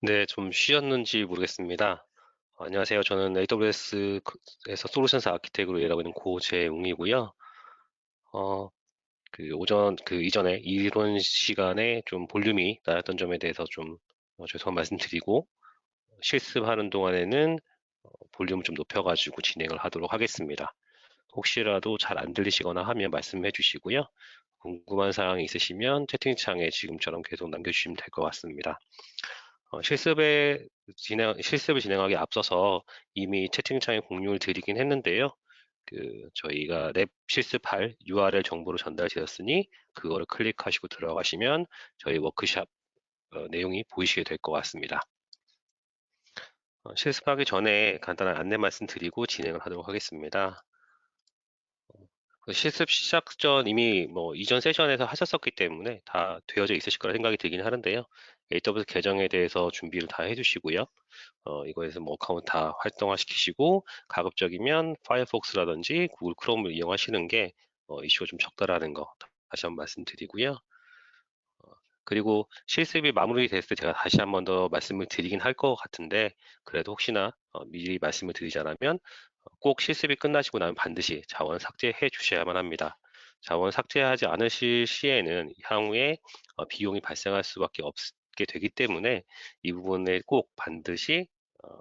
네, 좀 쉬었는지 모르겠습니다. 안녕하세요. 저는 AWS에서 솔루션스 아키텍으로 일하고 있는 고재웅이고요. 어, 그 이전에 이론 시간에 좀 볼륨이 낮았던 점에 대해서 좀 죄송한 말씀드리고, 실습하는 동안에는 볼륨을 좀 높여가지고 진행을 하도록 하겠습니다. 혹시라도 잘 안 들리시거나 하면 말씀해 주시고요. 궁금한 사항이 있으시면 채팅창에 지금처럼 계속 남겨주시면 될 것 같습니다. 실습을 진행하기 앞서서 이미 채팅창에 공유를 드리긴 했는데요. 저희가 랩 실습할 URL 정보로 전달되었으니 그거를 클릭하시고 들어가시면 저희 워크샵 내용이 보이시게 될 것 같습니다. 실습하기 전에 간단한 안내 말씀 드리고 진행을 하도록 하겠습니다. 실습 시작 전 이미 뭐 이전 세션에서 하셨었기 때문에 다 되어져 있으실 거라 생각이 들긴 하는데요. AWS 계정에 대해서 준비를 다 해주시고요. 이거에서 뭐 어카운트 다 활성화시키시고 가급적이면 파이어폭스라든지 구글 크롬을 이용하시는 게 이슈가 좀 적다라는 거 다시 한번 말씀드리고요. 그리고 실습이 마무리됐을 때 제가 다시 한번 더 말씀을 드리긴 할 것 같은데 그래도 혹시나 미리 말씀을 드리자면 꼭 실습이 끝나시고 나면 반드시 자원 삭제해 주셔야만 합니다. 자원 삭제하지 않으실 시에는 향후에 비용이 발생할 수밖에 없게 되기 때문에 이 부분에 꼭 반드시 어,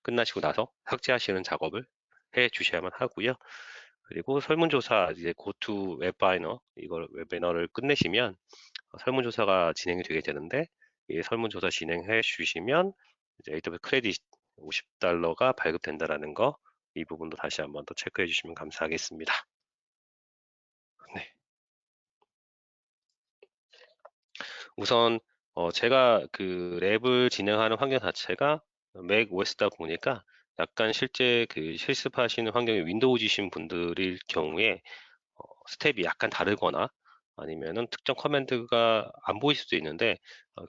끝나시고 나서 삭제하시는 작업을 해 주셔야만 하고요. 그리고 설문조사 이제 고투 웹바이너 이걸 웹배너를 끝내시면 설문조사가 진행이 되게 되는데 이 설문조사 진행해 주시면 이제 AWS 크레딧 $50가 발급된다라는 거 이 부분도 다시 한번 더 체크해 주시면 감사하겠습니다. 네. 우선 제가 그 랩을 진행하는 환경 자체가 맥 OS다 보니까 약간 실제 그 실습하시는 환경이 윈도우지신 분들일 경우에 스텝이 약간 다르거나 아니면은 특정 커맨드가 안 보일 수도 있는데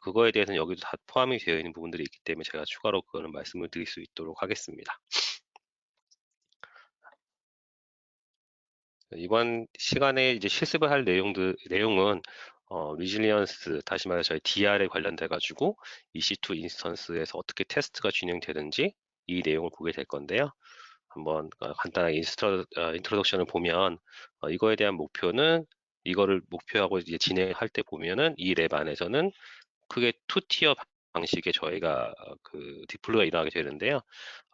그거에 대해서는 여기도 다 포함이 되어 있는 부분들이 있기 때문에 제가 추가로 그거는 말씀을 드릴 수 있도록 하겠습니다. 이번 시간에 이제 실습을 할 내용은 리질리언스, 다시 말해서 저희 DR에 관련돼 가지고 EC2 인스턴스에서 어떻게 테스트가 진행되는지 이 내용을 보게 될 건데요. 한번 간단하게 인트로덕션을 보면 이거에 대한 목표는 이거를 목표하고 이제 진행할 때 보면은 이 랩 안에서는 크게 투 티어 방식의 저희가 그 디플로이가 일어나게 되는데요.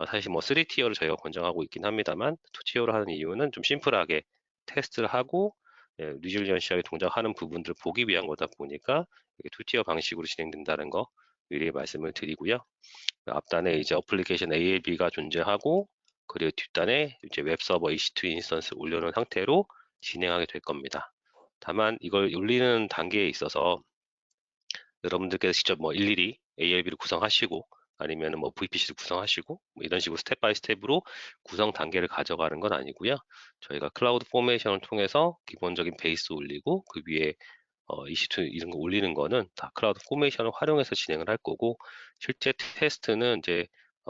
사실 뭐 3티어를 저희가 권장하고 있긴 합니다만 투 티어로 하는 이유는 좀 심플하게 테스트를 하고 리질리언시하게 동작하는 부분들을 보기 위한 거다 보니까 이게 투 티어 방식으로 진행된다는 거 미리 말씀을 드리고요. 앞단에 이제 어플리케이션 ALB가 존재하고 그리고 뒷단에 이제 웹서버 EC2 인스턴스 올려놓은 상태로 진행하게 될 겁니다. 다만 이걸 올리는 단계에 있어서 여러분들께서 직접 뭐 일일이 ALB를 구성하시고 아니면 뭐 VPC를 구성하시고 뭐 이런 식으로 스텝 바이 스텝으로 구성 단계를 가져가는 건 아니고요. 저희가 클라우드 포메이션을 통해서 기본적인 베이스 올리고 그 위에 EC2 이런 거 올리는 거는 다 클라우드 포메이션을 활용해서 진행을 할 거고 실제 테스트는 이제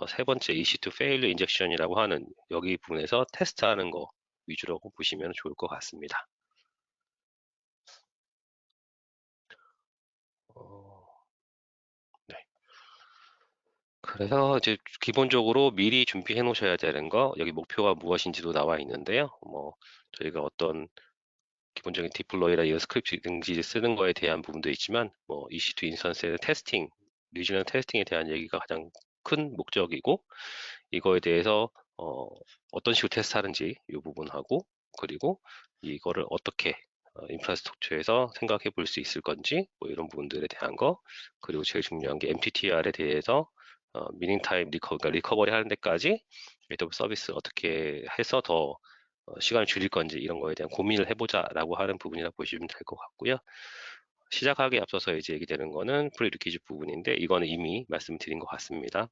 세 번째 EC2 페일러 인젝션이라고 하는 여기 부분에서 테스트하는 거 위주로 보시면 좋을 것 같습니다. 어, 네. 그래서 이제 기본적으로 미리 준비해 놓으셔야 되는 거, 여기 목표가 무엇인지도 나와 있는데요. 뭐, 저희가 어떤 기본적인 디플로이나 이런 스크립트 등지 쓰는 거에 대한 부분도 있지만, 뭐, EC2 인스턴스의 테스팅, 리지널 테스팅에 대한 얘기가 가장 큰 목적이고, 이거에 대해서, 어떤 식으로 테스트하는지 이 부분하고, 그리고 이거를 어떻게 인프라스트럭처에서 생각해 볼 수 있을 건지, 뭐 이런 부분들에 대한 거, 그리고 제일 중요한 게 MTTR에 대해서 미닝 타임 그러니까 리커버리 하는 데까지 AWS 서비스 어떻게 해서 더 시간을 줄일 건지 이런 거에 대한 고민을 해보자라고 하는 부분이라 보시면 될 것 같고요. 시작하기에 앞서서 이제 얘기되는 거는 프리리퀴즈 부분인데 이거는 이미 말씀드린 것 같습니다.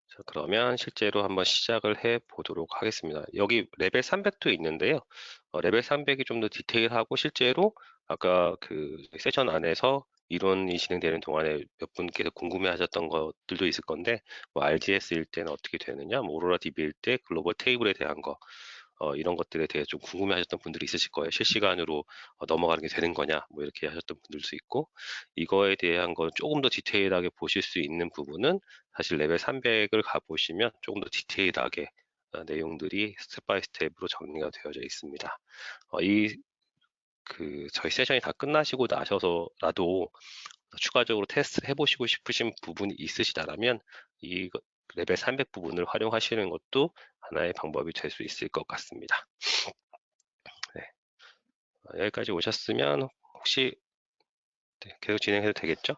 자, 그러면 실제로 한번 시작을 해 보도록 하겠습니다. 여기 레벨 300도 있는데요. 레벨 300이 좀 더 디테일하고 실제로 아까 그 세션 안에서 이론이 진행되는 동안에 몇 분께서 궁금해 하셨던 것들도 있을 건데, 뭐 RDS일 때는 어떻게 되느냐, 뭐 오로라 DB일 때 글로벌 테이블에 대한 거, 이런 것들에 대해 좀 궁금해하셨던 분들이 있으실 거예요. 실시간으로 넘어가는 게 되는 거냐, 뭐 이렇게 하셨던 분들도 있고, 이거에 대한 건 조금 더 디테일하게 보실 수 있는 부분은 사실 레벨 300을 가보시면 조금 더 디테일하게 내용들이 스텝 바이 스텝으로 정리가 되어져 있습니다. 저희 세션이 다 끝나시고 나셔서라도 추가적으로 테스트 해보시고 싶으신 부분이 있으시다라면 이 레벨 300 부분을 활용하시는 것도 하나의 방법이 될 수 있을 것 같습니다. 네. 여기까지 오셨으면 혹시 계속 진행해도 되겠죠?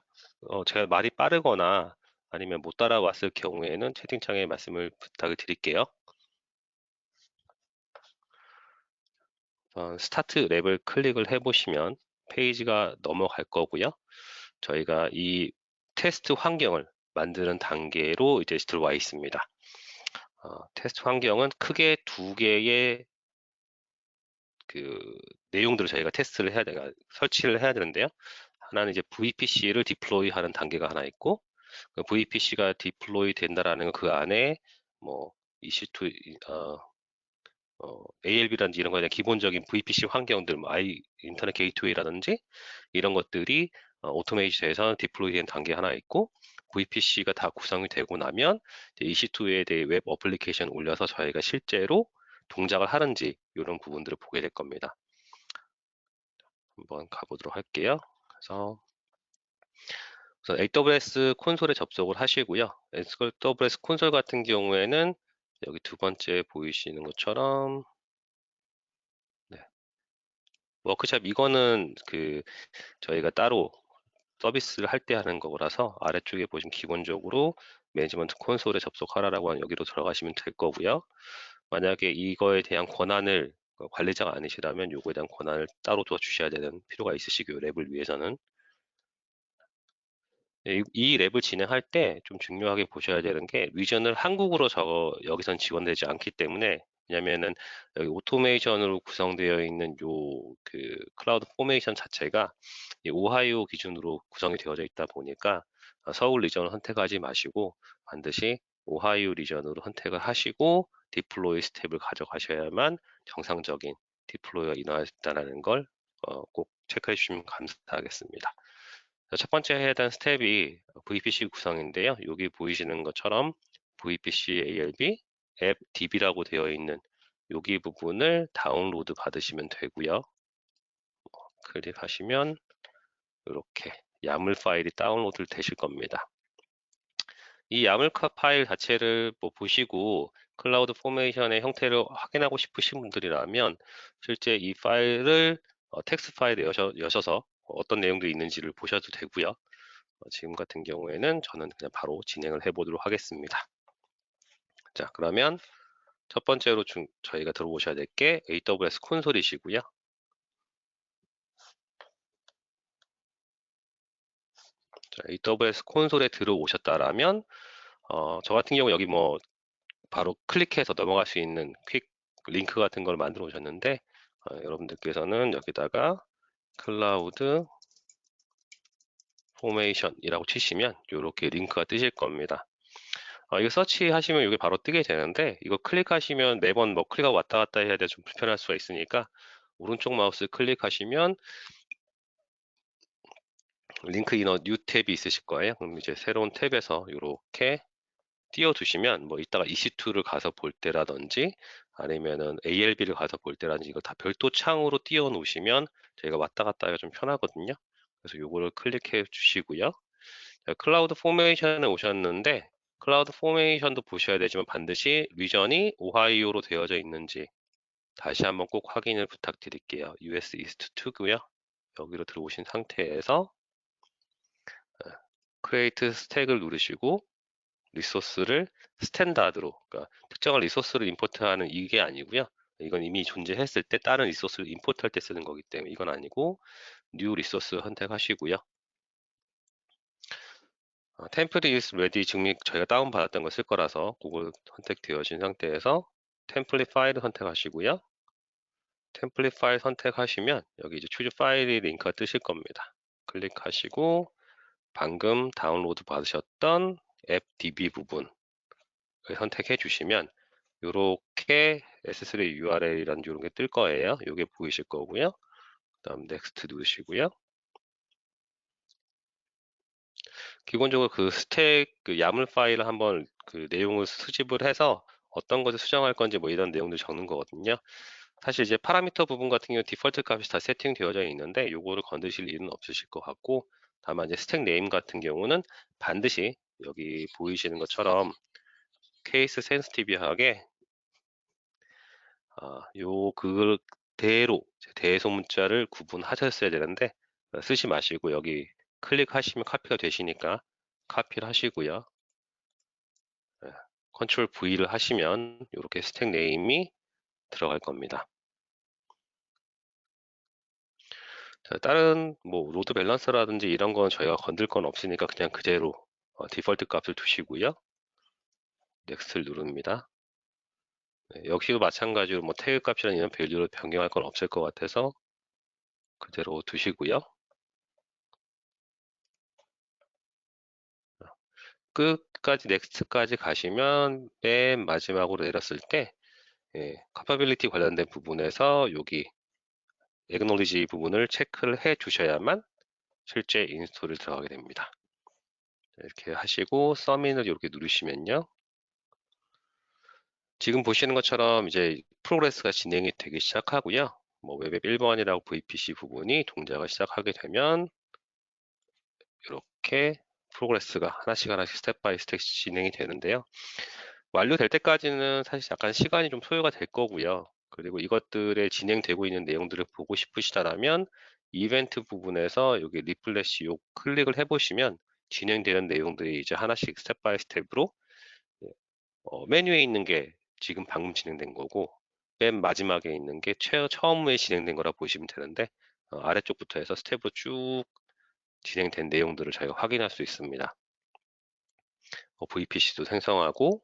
제가 말이 빠르거나 아니면 못 따라왔을 경우에는 채팅창에 말씀을 부탁을 드릴게요. 스타트 랩을 클릭을 해보시면 페이지가 넘어갈 거고요. 저희가 이 테스트 환경을 만드는 단계로 이제 들어와 있습니다. 테스트 환경은 크게 두 개의 내용들을 저희가 테스트를 해야 돼요. 설치를 해야 되는데요. 하나는 이제 VPC를 디플로이 하는 단계가 하나 있고, 그 VPC가 디플로이 된다라는 그 안에 뭐 EC2, ALB라든지 이런 거에 대한 기본적인 VPC 환경들, 뭐 인터넷 게이트웨이라든지 이런 것들이 오토메이션에서 디플로이 된 단계 하나 있고, VPC가 다 구성이 되고 나면 EC2에 대해 웹 어플리케이션 올려서 저희가 실제로 동작을 하는지 이런 부분들을 보게 될 겁니다. 한번 가보도록 할게요. 그래서 우선 AWS 콘솔에 접속을 하시고요. AWS 콘솔 같은 경우에는 여기 두 번째 보이시는 것처럼 워크샵 이거는 저희가 따로 서비스를 할 때 하는 거라서 아래쪽에 보시면 기본적으로 매니지먼트 콘솔에 접속하라라고 하는 여기로 들어가시면 될 거고요. 만약에 이거에 대한 권한을 관리자가 아니시라면 요거에 대한 권한을 따로 더 주셔야 되는 필요가 있으시고요. 랩을 위해서는. 이 랩을 진행할 때 좀 중요하게 보셔야 되는 게 리전을 한국어로 여기선 지원되지 않기 때문에 왜냐면은 여기 오토메이션으로 구성되어 있는 클라우드 포메이션 자체가 이 오하이오 기준으로 구성이 되어져 있다 보니까 서울 리전을 선택하지 마시고 반드시 오하이오 리전으로 선택을 하시고 디플로이 스텝을 가져가셔야만 정상적인 디플로이가 인하할 수 있다는 걸 꼭 체크해 주시면 감사하겠습니다. 첫 번째 해야 되는 스텝이 VPC 구성인데요. 여기 보이시는 것처럼 VPC ALB 앱 DB라고 되어 있는 여기 부분을 다운로드 받으시면 되고요. 클릭하시면 이렇게 야물 파일이 다운로드 되실 겁니다. 이 야물 파일 자체를 보시고 클라우드 포메이션의 형태를 확인하고 싶으신 분들이라면 실제 이 파일을 텍스트 파일에 여셔서 어떤 내용들이 있는지를 보셔도 되고요. 지금 같은 경우에는 저는 그냥 바로 진행을 해 보도록 하겠습니다. 자, 그러면 첫 번째로 저희가 들어오셔야 될 게 AWS 콘솔이시고요. 자, AWS 콘솔에 들어오셨다라면 저 같은 경우 여기 뭐 바로 클릭해서 넘어갈 수 있는 퀵 링크 같은 걸 만들어 오셨는데 여러분들께서는 여기다가 클라우드 포메이션이라고 치시면 이렇게 링크가 뜨실 겁니다. 이거 서치하시면 이게 바로 뜨게 되는데 이거 클릭하시면 매번 뭐 클릭하고 왔다 갔다 해야 돼 좀 불편할 수가 있으니까 오른쪽 마우스 클릭하시면 링크 이너 뉴 탭이 있으실 거예요. 그럼 이제 새로운 탭에서 이렇게 띄워두시면 뭐 이따가 EC2를 가서 볼 때라든지 아니면은 ALB를 가서 볼 때라든지 이거 다 별도 창으로 띄워 놓으시면 저희가 왔다 갔다 하기가 좀 편하거든요. 그래서 요거를 클릭해 주시고요. 클라우드 포메이션에 오셨는데 클라우드 포메이션도 보셔야 되지만 반드시 리전이 오하이오로 되어져 있는지 다시 한번 꼭 확인을 부탁드릴게요. US East 2고요. 여기로 들어오신 상태에서 크리에이트 스택을 누르시고 리소스를 스탠다드로, 그러니까 특정한 리소스를 임포트하는 이게 아니고요. 이건 이미 존재했을 때 다른 리소스를 임포트할 때 쓰는 거기 때문에 이건 아니고 뉴 리소스 선택하시고요. 템플릿 is ready 증명 저희가 다운받았던 거 쓸 거라서 그거 선택되어진 상태에서 템플릿 파일을 선택하시고요. 템플릿 파일 선택하시면 여기 이제 추즈 파일이 링크가 뜨실 겁니다. 클릭하시고 방금 다운로드 받으셨던 앱 DB 부분을 선택해 주시면 요렇게 S3 URL이라는 이런 게 뜰 거예요. 요게 보이실 거고요. 그다음 넥스트 누르시고요. 기본적으로 그 스택 그 야물 파일을 한번 그 내용을 수집을 해서 어떤 것을 수정할 건지 뭐 이런 내용들 적는 거거든요. 사실 이제 파라미터 부분 같은 경우 디폴트 값이 다 세팅되어져 있는데 요거를 건드실 일은 없으실 것 같고, 다만 이제 스택 네임 같은 경우는 반드시 여기 보이시는 것처럼 케이스 센시티브하게 요 그대로 대소문자를 구분하셨어야 되는데 쓰지 마시고 여기 클릭하시면 카피가 되시니까 카피를 하시고요. 컨트롤 V를 하시면 이렇게 스택 네임이 들어갈 겁니다. 자, 다른 뭐 로드 밸런서라든지 이런 건 저희가 건들 건 없으니까 그냥 그대로 디폴트 값을 두시고요. 넥스트를 누릅니다. 네, 역시도 마찬가지로 뭐 태그 값이나 이런 밸류를 변경할 건 없을 것 같아서 그대로 두시고요. 끝까지 넥스트까지 가시면 맨 마지막으로 내렸을 때 capability 관련된 부분에서 여기 acknowledge 부분을 체크를 해 주셔야만 실제 인스톨을 들어가게 됩니다. 이렇게 하시고 서민을 이렇게 누르시면요. 지금 보시는 것처럼 이제 프로그레스가 진행이 되기 시작하고요. 뭐 웹앱 1번이라고 VPC 부분이 동작을 시작하게 되면 이렇게 프로그레스가 하나씩 하나씩 스텝 바이 스텝 진행이 되는데요. 완료될 때까지는 사실 약간 시간이 좀 소요가 될 거고요. 그리고 이것들에 진행되고 있는 내용들을 보고 싶으시다라면 이벤트 부분에서 여기 리플래시 요 클릭을 해보시면 진행되는 내용들이 이제 하나씩 스텝 바이 스텝으로 메뉴에 있는 게 지금 방금 진행된 거고 맨 마지막에 있는 게 처음에 진행된 거라 보시면 되는데 아래쪽부터 해서 스텝으로 쭉 진행된 내용들을 저희가 확인할 수 있습니다. VPC도 생성하고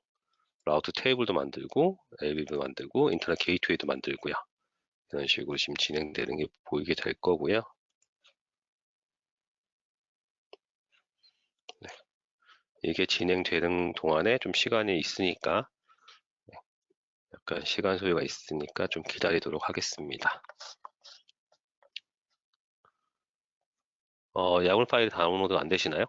라우트 테이블도 만들고 LB도 만들고 인터넷 게이트웨이도 만들고요. 이런 식으로 지금 진행되는 게 보이게 될 거고요. 네. 이게 진행되는 동안에 좀 시간이 있으니까 약간 시간 소요가 있으니까 좀 기다리도록 하겠습니다. 야물 파일 다운로드 안 되시나요?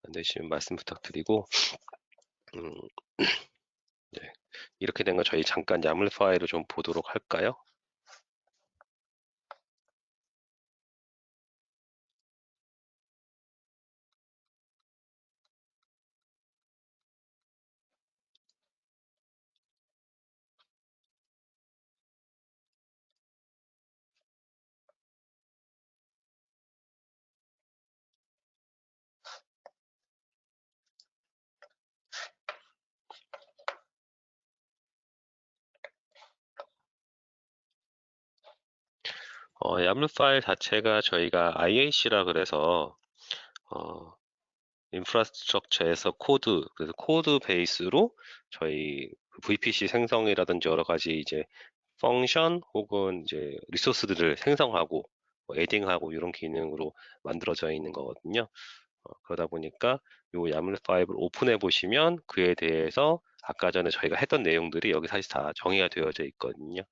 안 되시면 말씀 부탁드리고 음, 네. 이렇게 된 거 저희 잠깐 야물 파일을 좀 보도록 할까요? 야물 파일 자체가 저희가 IAC라 그래서 어, 인프라스트럭처에서 코드, 그래서 코드 베이스로 저희 VPC 생성이라든지 여러 가지 이제 펑션 혹은 이제 리소스들을 생성하고 뭐 에딩하고 이런 기능으로 만들어져 있는 거거든요. 그러다 보니까 요 야물 파일을 오픈해 보시면 그에 대해서 아까 전에 저희가 했던 내용들이 여기 사실 다 정의가 되어져 있거든요.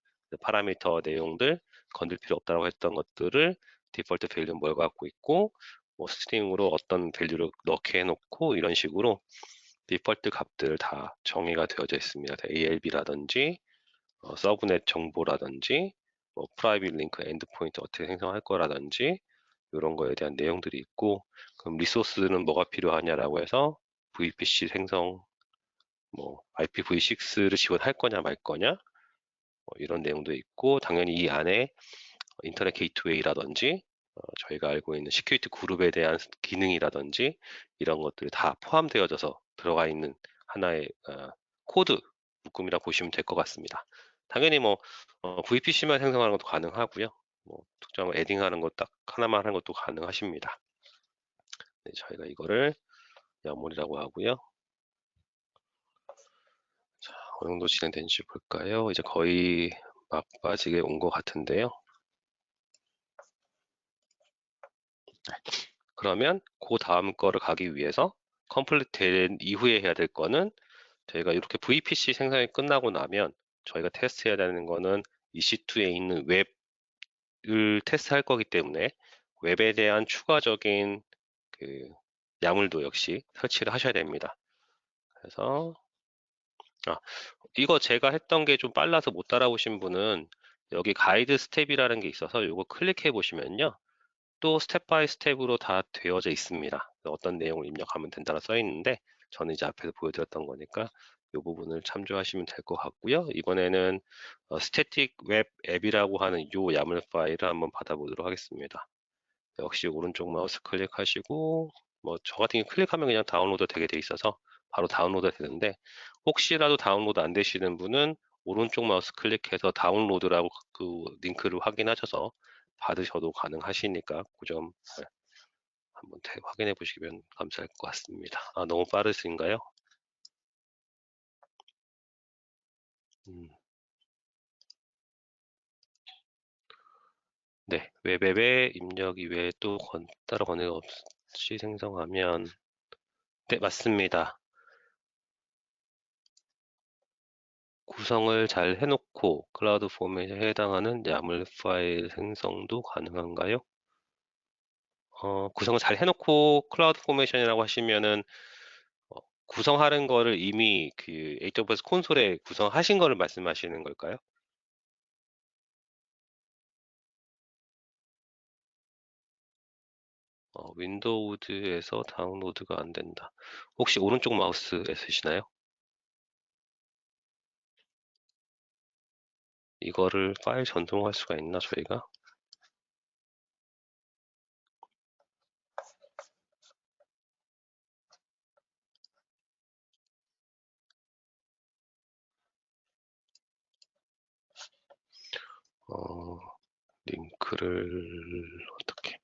파라미터 내용들 건들 필요 없다고 했던 것들을 디폴트 밸류 뭘 갖고 있고 뭐 스트링으로 어떤 밸류를 넣게 해놓고 이런 식으로 디폴트 값들 다 정의가 되어져 있습니다. ALB라든지 서브넷 정보라든지 뭐 프라이빗 링크 엔드포인트 어떻게 생성할 거라든지 이런 거에 대한 내용들이 있고, 그럼 리소스는 뭐가 필요하냐라고 해서 VPC 생성, 뭐 IPv6를 지원할 거냐 말 거냐 뭐 이런 내용도 있고, 당연히 이 안에 인터넷 게이트웨이라든지 저희가 알고 있는 시큐리티 그룹에 대한 기능이라든지 이런 것들이 다 포함되어져서 들어가 있는 하나의 코드 묶음이라 보시면 될 것 같습니다. 당연히 뭐 VPC만 생성하는 것도 가능하고요. 뭐 특정 에딩하는 것 딱 하나만 하는 것도 가능하십니다. 네, 저희가 이거를 야몰이라고 하고요. 자, 어느 정도 진행된지 볼까요? 이제 거의 막바지게 온 것 같은데요. 그러면 그 다음 거를 가기 위해서 컴플리트 된 이후에 해야 될 거는 저희가 이렇게 VPC 생성이 끝나고 나면 저희가 테스트해야 되는 거는 EC2에 있는 웹을 테스트할 거기 때문에 웹에 대한 추가적인 그 야물도 역시 설치를 하셔야 됩니다. 그래서 이거 제가 했던 게 좀 빨라서 못 따라오신 분은 여기 가이드 스텝이라는 게 있어서 이거 클릭해 보시면요. 또 스텝 바이 스텝으로 다 되어져 있습니다. 어떤 내용을 입력하면 된다고 써 있는데 저는 이제 앞에서 보여드렸던 거니까 이 부분을 참조하시면 될 것 같고요. 이번에는 스태틱 웹 앱이라고 하는 이 야물 파일을 한번 받아보도록 하겠습니다. 역시 오른쪽 마우스 클릭하시고 뭐 저 같은 경우 클릭하면 그냥 다운로드 되게 돼 있어서 바로 다운로드 되는데 혹시라도 다운로드 안 되시는 분은 오른쪽 마우스 클릭해서 다운로드라고 그 링크를 확인하셔서 받으셔도 가능하시니까 그 점 한번 확인해 보시면 감사할 것 같습니다. 너무 빠르신가요? 음, 네, 웹앱에 입력 이외에 또 따로 권한 없이 생성하면 네, 맞습니다. 구성을 잘 해놓고 클라우드 포맷에 해당하는 야물 파일 생성도 가능한가요? 구성을 잘 해놓고 클라우드 포메이션이라고 하시면은 구성하는 거를 이미 그 AWS 콘솔에 구성하신 거를 말씀하시는 걸까요? 윈도우즈에서 다운로드가 안 된다. 혹시 오른쪽 마우스 쓰시나요? 이거를 파일 전송할 수가 있나 저희가? 어, 링크를 어떻게?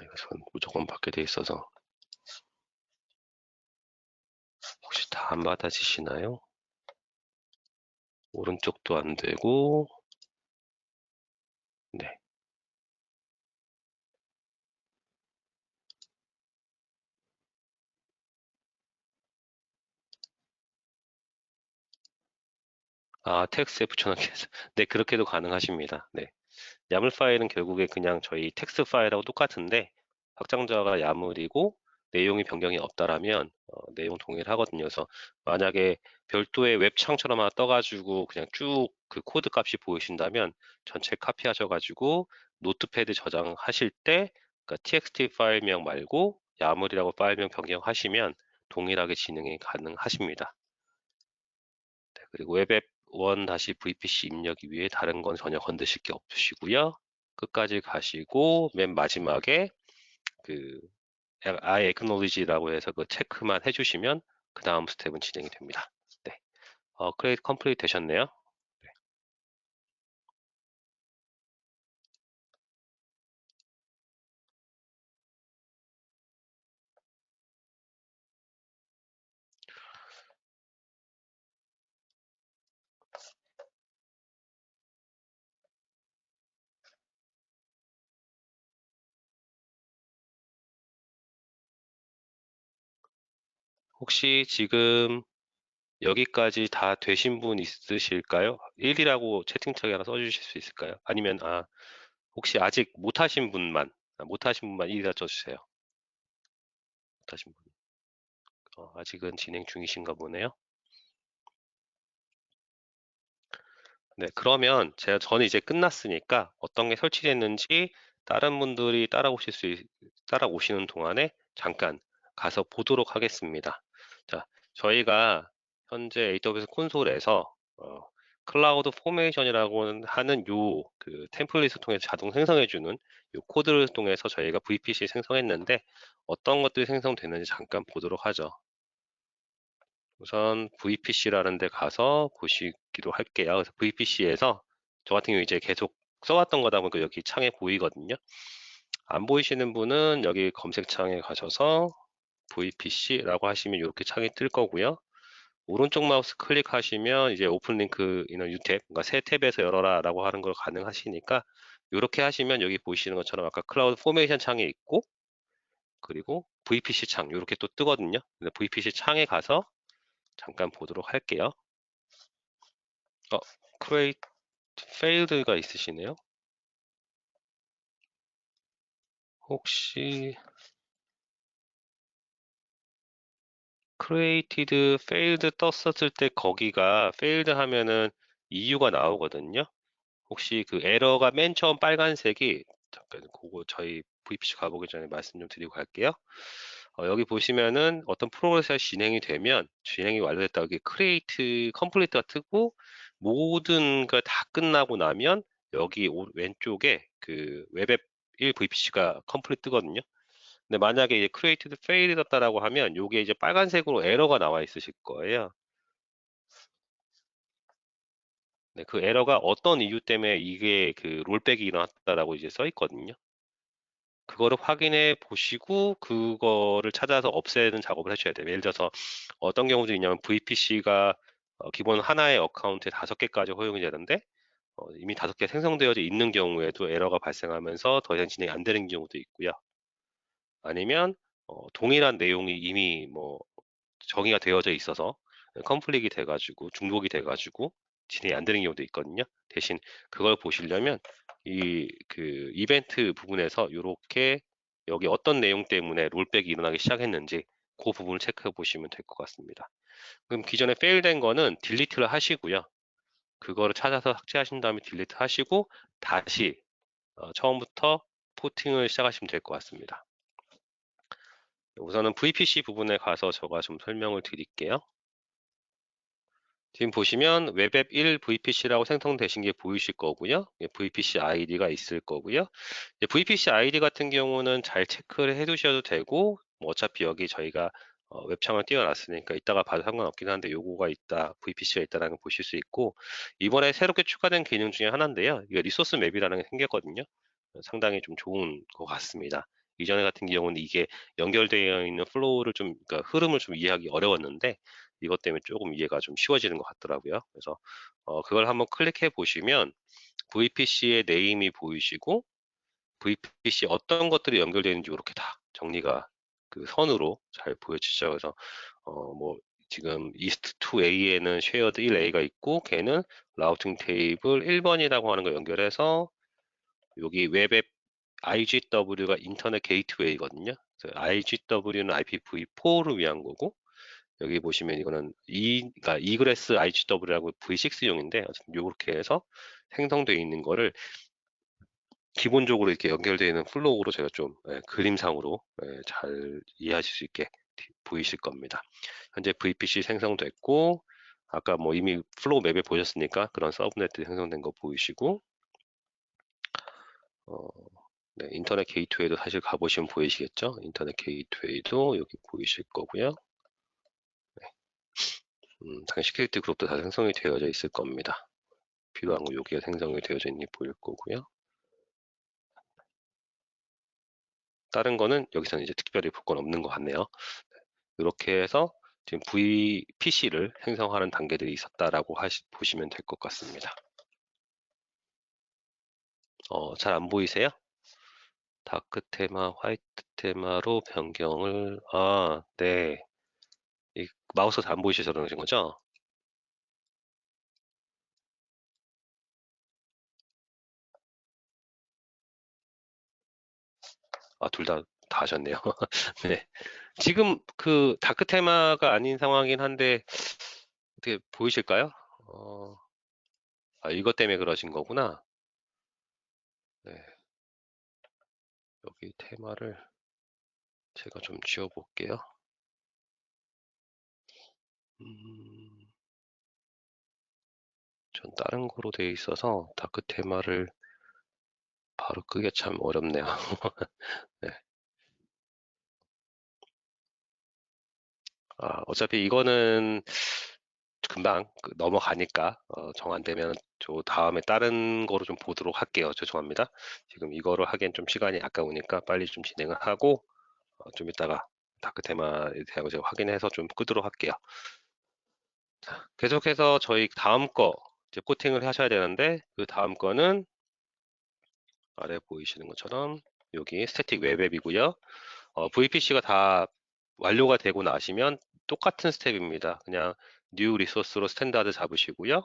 이거 전 무조건 받게 돼 있어서 혹시 다 안 받아지시나요? 오른쪽도 안 되고, 네. 텍스트에 붙여넣기 해서. 네, 그렇게도 가능하십니다. 네. 야물 파일은 결국에 그냥 저희 텍스트 파일하고 똑같은데 확장자가 야물이고 내용이 변경이 없다라면 내용 동일하거든요. 그래서 만약에 별도의 웹창처럼 하나 떠가지고 그냥 쭉 그 코드 값이 보이신다면 전체 카피하셔가지고 노트패드 저장하실 때 그러니까 txt 파일명 말고 야물이라고 파일명 변경하시면 동일하게 진행이 가능하십니다. 네, 그리고 웹앱 1-VPC 입력이 위해 다른 건 전혀 건드실 게 없으시고요. 끝까지 가시고 맨 마지막에 그 I acknowledge라고 해서 그 체크만 해주시면 그 다음 스텝은 진행이 됩니다. 네, 크레딧 컴플리트 되셨네요. 네. 혹시 지금 여기까지 다 되신 분 있으실까요? 1이라고 채팅창에 하나 써주실 수 있을까요? 아니면 혹시 아직 못하신 분만 1이라 써주세요. 못하신 분. 아직은 진행 중이신가 보네요. 네, 그러면 저는 이제 끝났으니까 어떤 게 설치됐는지 다른 분들이 따라오시는 동안에 잠깐 가서 보도록 하겠습니다. 자, 저희가 현재 AWS 콘솔에서 클라우드 포메이션이라고 하는 그 템플릿을 통해서 자동 생성해주는 요 코드를 통해서 저희가 VPC 생성했는데 어떤 것들이 생성되는지 잠깐 보도록 하죠. 우선 VPC라는 데 가서 보시기로 할게요. 그래서 VPC에서 저 같은 경우 이제 계속 써왔던 거다 보니까 여기 창에 보이거든요. 안 보이시는 분은 여기 검색창에 가셔서 VPC라고 하시면 이렇게 창이 뜰 거고요. 오른쪽 마우스 클릭하시면 이제 오픈 링크 이너 뉴 탭, 그러니까 새 탭에서 열어라라고 하는 걸 가능하시니까 이렇게 하시면 여기 보시는 것처럼 아까 클라우드 포메이션 창이 있고 그리고 VPC 창 이렇게 또 뜨거든요. VPC 창에 가서 잠깐 보도록 할게요. create failed가 있으시네요. 혹시 created failed 떴었을 때 거기가 failed 하면은 이유가 나오거든요. 혹시 그 에러가 맨 처음 빨간색이 잠깐 그거 저희 VPC 가보기 전에 말씀 좀 드리고 갈게요. 여기 보시면은 어떤 프로그램이 진행이 완료됐다 여기 create complete가 뜨고 모든 거 다 끝나고 나면 여기 왼쪽에 그 웹앱 1 VPC가 complete 뜨거든요. 근데 만약에 이제 created failed였다라고 하면 요게 이제 빨간색으로 에러가 나와 있으실 거예요. 네, 그 에러가 어떤 이유 때문에 이게 그 롤백이 일어났다라고 이제 써 있거든요. 그거를 확인해 보시고 그거를 찾아서 없애는 작업을 하셔야 돼요. 예를 들어서 어떤 경우도 있냐면 VPC가 기본 하나의 어카운트에 5개까지 허용이 되는데 이미 5개 생성되어 있는 경우에도 에러가 발생하면서 더 이상 진행이 안 되는 경우도 있고요. 아니면 동일한 내용이 이미 뭐 정의가 되어져 있어서 컴플릭이 돼가지고 중복이 돼가지고 진행이 안 되는 경우도 있거든요. 대신 그걸 보시려면 이 그 이벤트 부분에서 이렇게 여기 어떤 내용 때문에 롤백이 일어나기 시작했는지 그 부분을 체크해 보시면 될 것 같습니다. 그럼 기존에 페일된 거는 딜리트를 하시고요. 그거를 찾아서 삭제하신 다음에 딜리트 하시고 다시 처음부터 포팅을 시작하시면 될 것 같습니다. 우선은 VPC 부분에 가서 제가 좀 설명을 드릴게요. 지금 보시면 웹앱 1 VPC라고 생성되신 게 보이실 거고요. VPC 아이디가 있을 거고요. VPC 아이디 같은 경우는 잘 체크를 해 두셔도 되고 뭐 어차피 여기 저희가 웹창을 띄워놨으니까 이따가 봐도 상관없긴 한데 요거가 있다, VPC가 있다라는 걸 보실 수 있고 이번에 새롭게 추가된 기능 중에 하나인데요. 이게 리소스 맵이라는 게 생겼거든요. 상당히 좀 좋은 것 같습니다. 이전에 같은 경우는 이게 연결되어 있는 플로우를 좀, 그러니까 흐름을 좀 이해하기 어려웠는데 이것 때문에 조금 이해가 좀 쉬워지는 것 같더라고요. 그래서 그걸 한번 클릭해 보시면 VPC의 네임이 보이시고 VPC 어떤 것들이 연결되어 있는지 이렇게 다 정리가 그 선으로 잘 보여지죠. 그래서 뭐 지금 east to A에는 shared 1A가 있고 걔는 라우팅 테이블 1번이라고 하는 거 연결해서 여기 웹앱 IGW가 인터넷 게이트웨이거든요. IGW는 IPv4를 위한 거고 여기 보시면 이거는 그러니까 이그레스 IGW라고 V6용인데 어쨌든 이렇게 해서 생성되어 있는 거를 기본적으로 이렇게 연결되어 있는 플로우로 제가 좀 그림상으로 잘 이해하실 수 있게 보이실 겁니다. 현재 VPC 생성됐고 아까 뭐 이미 플로우 맵에 보셨으니까 그런 서브넷들이 생성된 거 보이시고 네, 인터넷 게이트웨이도 사실 가보시면 보이시겠죠? 인터넷 게이트웨이도 여기 보이실 거고요. 네. 당연히 시큐리티 그룹도 다 생성이 되어져 있을 겁니다. 필요한 거 여기에 생성이 되어져 있는 게 보일 거고요. 다른 거는 여기서는 이제 특별히 볼 건 없는 것 같네요. 이렇게 해서 지금 VPC를 생성하는 단계들이 있었다라고 보시면 될 것 같습니다. 잘 안 보이세요? 다크 테마, 화이트 테마로 변경을, 네. 이 마우스 잘 안 보이셔서 그러신 거죠? 둘 다 하셨네요. 네. 지금 그 다크 테마가 아닌 상황이긴 한데, 어떻게 보이실까요? 이것 때문에 그러신 거구나. 네. 여기 테마를 제가 좀 지워볼게요. 전 다른 거로 되어 있어서 다크 테마를 바로 끄기가 참 어렵네요. 네. 어차피 이거는 금방 넘어가니까 정 안 되면 저 다음에 다른 거로 좀 보도록 할게요. 죄송합니다. 지금 이거를 하기엔 좀 시간이 아까우니까 빨리 좀 진행을 하고 좀 이따가 다크 테마에 대한 거 제가 확인해서 좀 끄도록 할게요. 계속해서 저희 다음 거 이제 코팅을 하셔야 되는데, 그 다음 거는 아래 보이시는 것처럼 여기 스태틱 웹앱이고요. VPC가 다 완료가 되고 나시면 똑같은 스텝입니다. 그냥 뉴 리소스로 스탠다드 잡으시고요.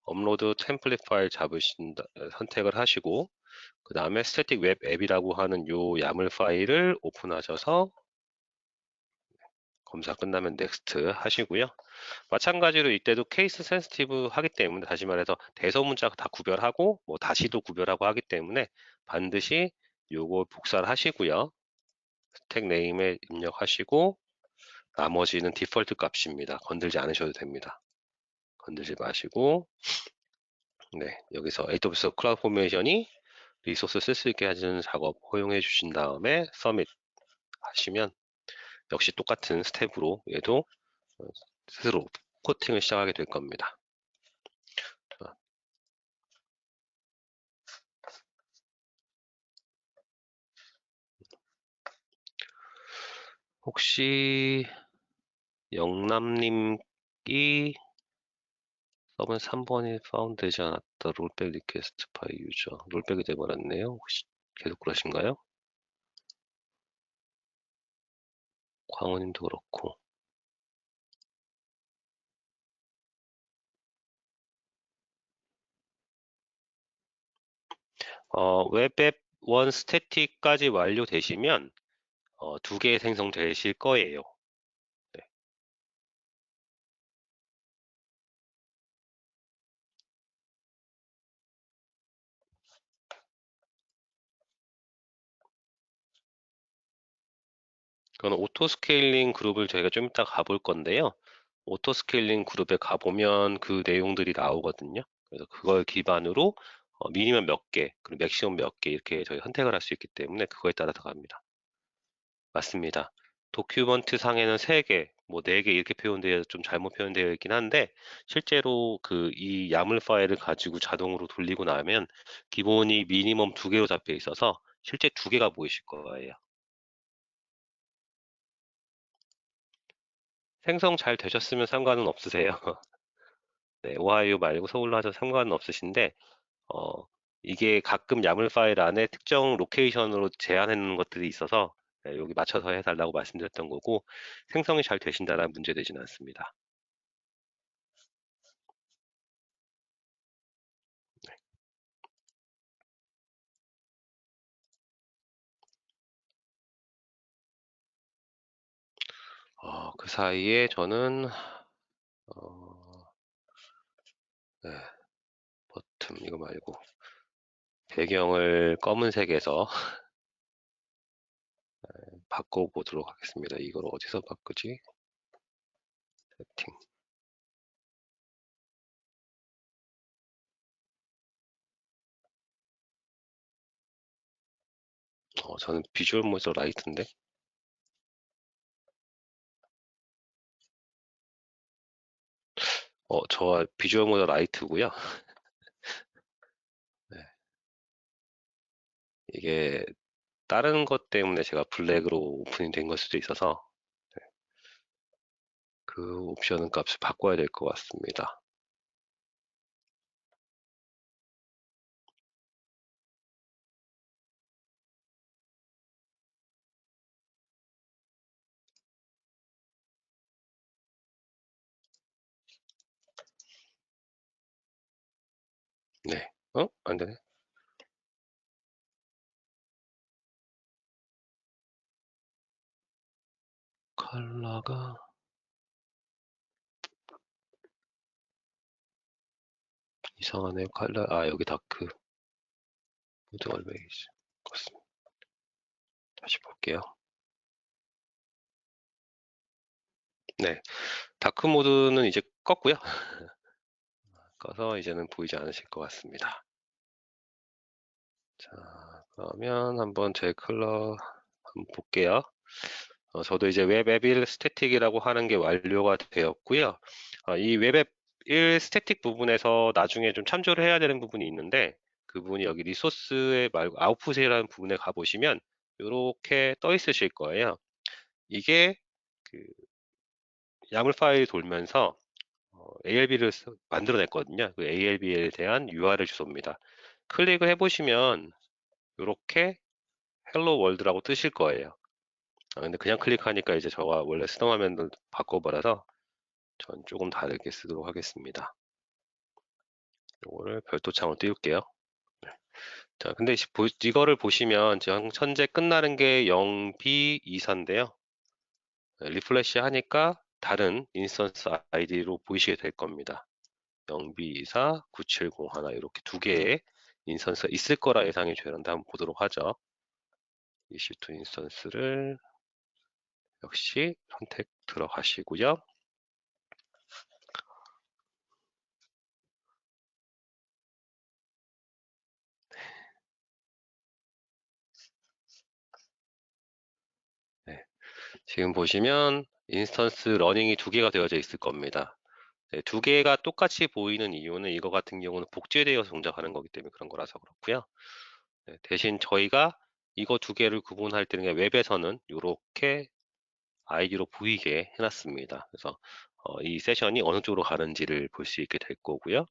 업로드 템플릿 파일 선택을 하시고, 그 다음에 스태틱 웹 앱이라고 하는 요 야물 파일을 오픈하셔서 검사 끝나면 넥스트 하시고요. 마찬가지로 이때도 케이스 센시티브 하기 때문에, 다시 말해서 대소문자 다 구별하고 뭐 다시도 구별하고 하기 때문에 반드시 요거 복사를 하시고요. 스택 네임에 입력하시고, 나머지는 디폴트 값입니다. 건들지 않으셔도 됩니다. 건들지 마시고, 네, 여기서 AWS 클라우드 포메이션이 리소스 쓸 수 있게 해주는 작업 허용해 주신 다음에 서밋 하시면 역시 똑같은 스텝으로 얘도 스스로 코팅을 시작하게 될 겁니다. 혹시 영남님이 서버 3번이 파운드 되지 않았다. 롤백 리퀘스트 파이 유저. 롤백이 돼버렸네요. 혹시 계속 그러신가요? 광호님도 그렇고. 웹앱 1 스태틱까지 완료되시면 2개 생성되실 거예요. 네. 그건 오토 스케일링 그룹을 저희가 좀 이따 가볼 건데요. 오토 스케일링 그룹에 가보면 그 내용들이 나오거든요. 그래서 그걸 기반으로 미니멈 몇 개, 그리고 맥시멈 몇 개 이렇게 저희 선택을 할 수 있기 때문에 그거에 따라서 갑니다. 맞습니다. 도큐먼트 상에는 3개, 뭐 4개 이렇게 표현되어 좀 잘못 표현되어 있긴 한데, 실제로 그 이 야물 파일을 가지고 자동으로 돌리고 나면 기본이 미니멈 2개로 잡혀 있어서 실제 2개가 보이실 거예요. 생성 잘 되셨으면 상관은 없으세요. 네, 오하이오 말고 서울로 하셔도 상관은 없으신데, 어, 이게 가끔 야물 파일 안에 특정 로케이션으로 제한해 놓은 것들이 있어서 네, 여기 맞춰서 해달라고 말씀드렸던 거고, 생성이 잘 되신다면 문제되지는 않습니다. 그 사이에 저는 네, 버튼 이거 말고 배경을 검은색에서 바꿔보도록 하겠습니다. 이걸 어디서 바꾸지? 세팅. 저는 비주얼 모니터 라이트인데. 저 비주얼 모니터 라이트고요. 네, 이게 다른 것 때문에 제가 블랙으로 오픈이 된 걸 수도 있어서 그 옵션 값을 바꿔야 될 것 같습니다. 네. 안 되네. 컬러가 이상하네요. 컬러, 여기 다크. 모드 얼웨이즈. 그렇습니다. 다시 볼게요. 네. 다크 모드는 이제 껐고요. 꺼서 이제는 보이지 않으실 것 같습니다. 자, 그러면 한번 제 컬러 한번 볼게요. 저도 이제 웹앱 1 스태틱이라고 하는 게 완료가 되었고요. 이 웹앱 1 스태틱 부분에서 나중에 좀 참조를 해야 되는 부분이 있는데, 그 부분이 여기 리소스에 말고 아웃풋이라는 부분에 가보시면 이렇게 떠 있으실 거예요. 이게 그 야물 파일이 돌면서 ALB를 만들어냈거든요. 그 ALB에 대한 URL 주소입니다. 클릭을 해보시면 이렇게 헬로 월드라고 뜨실 거예요. 근데 그냥 클릭하니까 이제 저가 원래 쓰던 화면을 바꿔버려서 전 조금 다르게 쓰도록 하겠습니다. 이거를 별도 창으로 띄울게요. 자, 근데 이거를 보시면 지금 현재 끝나는 게 0B24인데요. 리플래시 하니까 다른 인스턴스 아이디로 보이시게 될 겁니다. 0B24, 9701 이렇게 두 개의 인스턴스가 있을 거라 예상이 되는데 한번 보도록 하죠. EC2 인스턴스를 역시 선택 들어가시고요. 네, 지금 보시면 인스턴스 러닝이 두 개가 되어져 있을 겁니다. 네, 두 개가 똑같이 보이는 이유는 이거 같은 경우는 복제되어서 동작하는 거기 때문에 그런 거라서 그렇고요. 네, 대신 저희가 이거 두 개를 구분할 때는 웹에서는 이렇게 아이디로 보이게 해놨습니다. 그래서 이 세션이 어느 쪽으로 가는지를 볼 수 있게 될 거고요.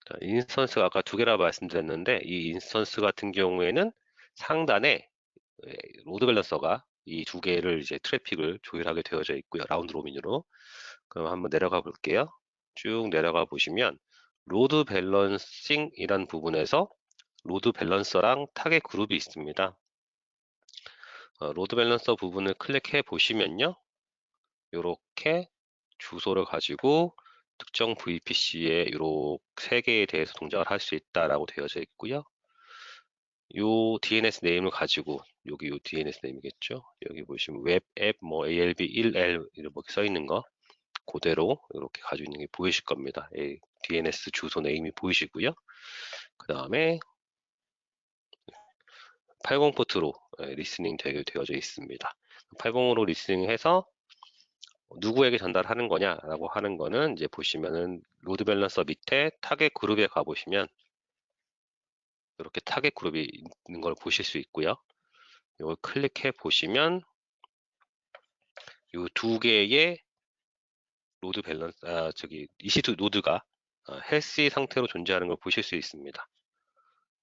자, 인스턴스가 아까 두 개라 말씀드렸는데 이 인스턴스 같은 경우에는 상단에 로드 밸런서가 이 두 개를 이제 트래픽을 조율하게 되어져 있고요. 라운드 로빈으로. 그럼 한번 내려가 볼게요. 쭉 내려가 보시면 로드 밸런싱이란 부분에서 로드 밸런서랑 타겟 그룹이 있습니다. 로드 밸런서 부분을 클릭해 보시면요. 이렇게 주소를 가지고 특정 VPC에 이렇게 세 개에 대해서 동작을 할 수 있다라고 되어져 있고요. 요 DNS 네임을 가지고 여기 요 DNS 네임이겠죠. 여기 보시면 웹 앱 뭐 ALB1L 이렇게 써 있는 거 그대로 이렇게 가지고 있는 게 보이실 겁니다. DNS 주소 네임이 보이시고요. 그 다음에 80 포트로 리스닝 되어져 있습니다. 80으로 리스닝해서 누구에게 전달하는 거냐라고 하는 거는 이제 보시면은 로드 밸런서 밑에 타겟 그룹에 가보시면 이렇게 타겟 그룹이 있는 걸 보실 수 있고요. 이걸 클릭해 보시면 이 두 개의 로드 밸런스, EC2 노드가 헬시 상태로 존재하는 걸 보실 수 있습니다.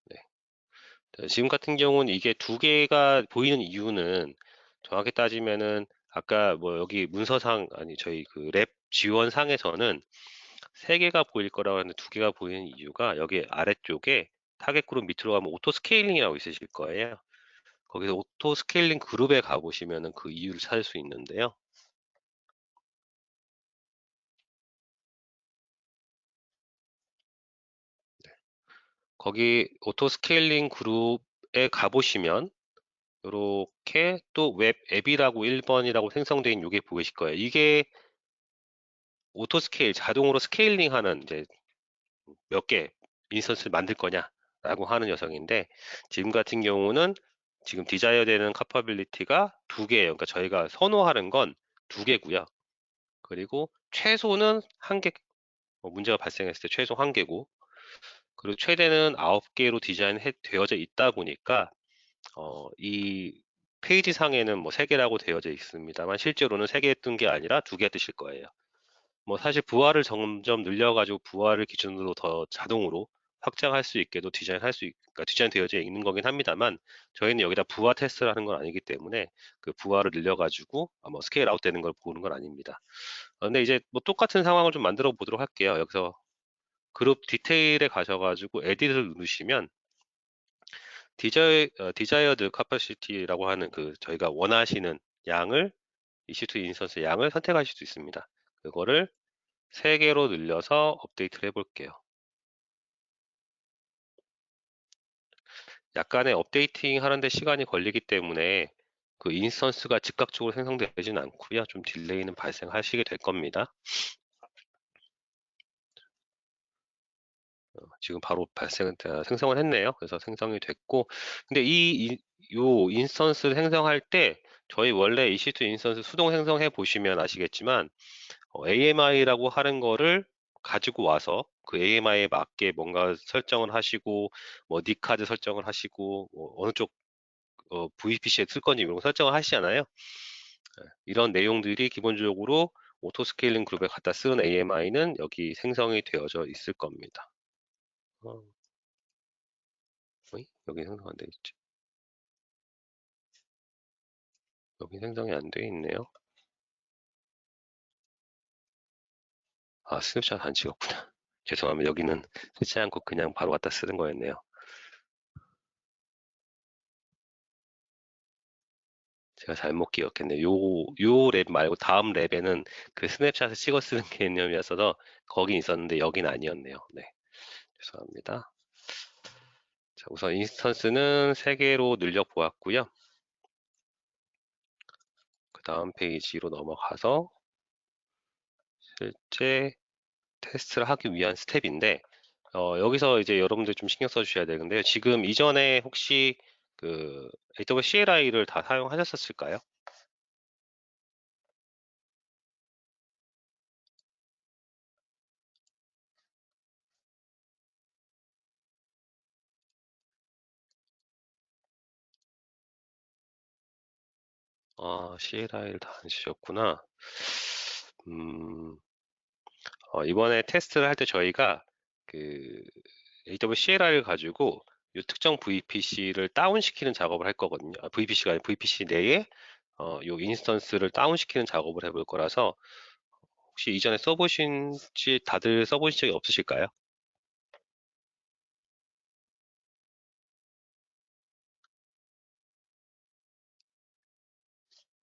네. 지금 같은 경우는 이게 두 개가 보이는 이유는 정확히 따지면은 아까 뭐 여기 문서상 아니 저희 그 랩 지원상에서는 세 개가 보일 거라고 하는데 두 개가 보이는 이유가 여기 아래쪽에 타겟 그룹 밑으로 가면 오토 스케일링이라고 있으실 거예요. 거기서 오토 스케일링 그룹에 가보시면은 그 이유를 찾을 수 있는데요. 거기 오토 스케일링 그룹에 가보시면 이렇게 또 웹 앱이라고 1번이라고 생성되어 있는 이게 보이실 거예요. 이게 오토 스케일 자동으로 스케일링 하는 이제 몇 개 인스턴스를 만들 거냐라고 하는 녀석인데 지금 같은 경우는 지금 디자이어 되는 카파빌리티가 두 개예요. 그러니까 저희가 선호하는 건 두 개고요. 그리고 최소는 한 개, 문제가 발생했을 때 최소 한 개고 그리고 최대는 9개로 디자인 되어져 있다 보니까 이 페이지 상에는 뭐 3개라고 되어져 있습니다만 실제로는 3개 뜬 게 아니라 2개 뜨실 거예요. 뭐 사실 부하를 점점 늘려가지고 부하를 기준으로 더 자동으로 확장할 수 있게도 그러니까 디자인 되어져 있는 거긴 합니다만 저희는 여기다 부하 테스트를 하는 건 아니기 때문에 그 부하를 늘려가지고 뭐 스케일 아웃 되는 걸 보는 건 아닙니다. 근데 이제 뭐 똑같은 상황을 좀 만들어 보도록 할게요. 여기서 그룹 디테일에 가셔가지고 에디트를 누르시면 디자이어드 카파시티라고 하는 그 저희가 원하시는 양을 EC2 인스턴스 양을 선택하실 수 있습니다. 그거를 3개로 늘려서 업데이트를 해볼게요. 약간의 업데이팅 하는데 시간이 걸리기 때문에 그 인스턴스가 즉각적으로 생성되지는 않고요. 좀 딜레이는 발생하시게 될 겁니다. 지금 바로 생성을 했네요. 그래서 생성이 됐고, 근데 요 인스턴스를 생성할 때 저희 원래 EC2 인스턴스 수동 생성해 보시면 아시겠지만 AMI라고 하는 거를 가지고 와서 그 AMI에 맞게 뭔가 설정을 하시고 뭐 니카드 설정을 하시고 어느 쪽 VPC에 쓸 건지 이런 거 설정을 하시잖아요. 이런 내용들이 기본적으로 오토 스케일링 그룹에 갖다 쓰는 AMI는 여기 생성이 되어져 있을 겁니다. 여기 생성 안 돼 있지. 여기 생성이 안 돼 있네요. 아, 스냅샷 안 찍었구나. 죄송합니다. 여기는 쓰지 않고 그냥 바로 갖다 쓰는 거였네요. 제가 잘못 기억했네요. 요 랩 말고 다음 랩에는 그 스냅샷을 찍어 쓰는 개념이었어서 거긴 있었는데 여긴 아니었네요. 네. 죄송합니다. 자, 우선 인스턴스는 3개로 늘려 보았고요. 그 다음 페이지로 넘어가서 실제 테스트를 하기 위한 스텝인데 여기서 이제 여러분들 좀 신경 써주셔야 되는데요. 지금 이전에 혹시 그 AWS CLI를 다 사용하셨을까요? CLI를 다 안 쓰셨구나. 이번에 테스트를 할 때 저희가 그 AWS CLI를 가지고 이 특정 VPC를 다운시키는 작업을 할 거거든요. VPC가 아니라 VPC 내에 이 인스턴스를 다운시키는 작업을 해볼 거라서 혹시 이전에 다들 써보신 적이 없으실까요?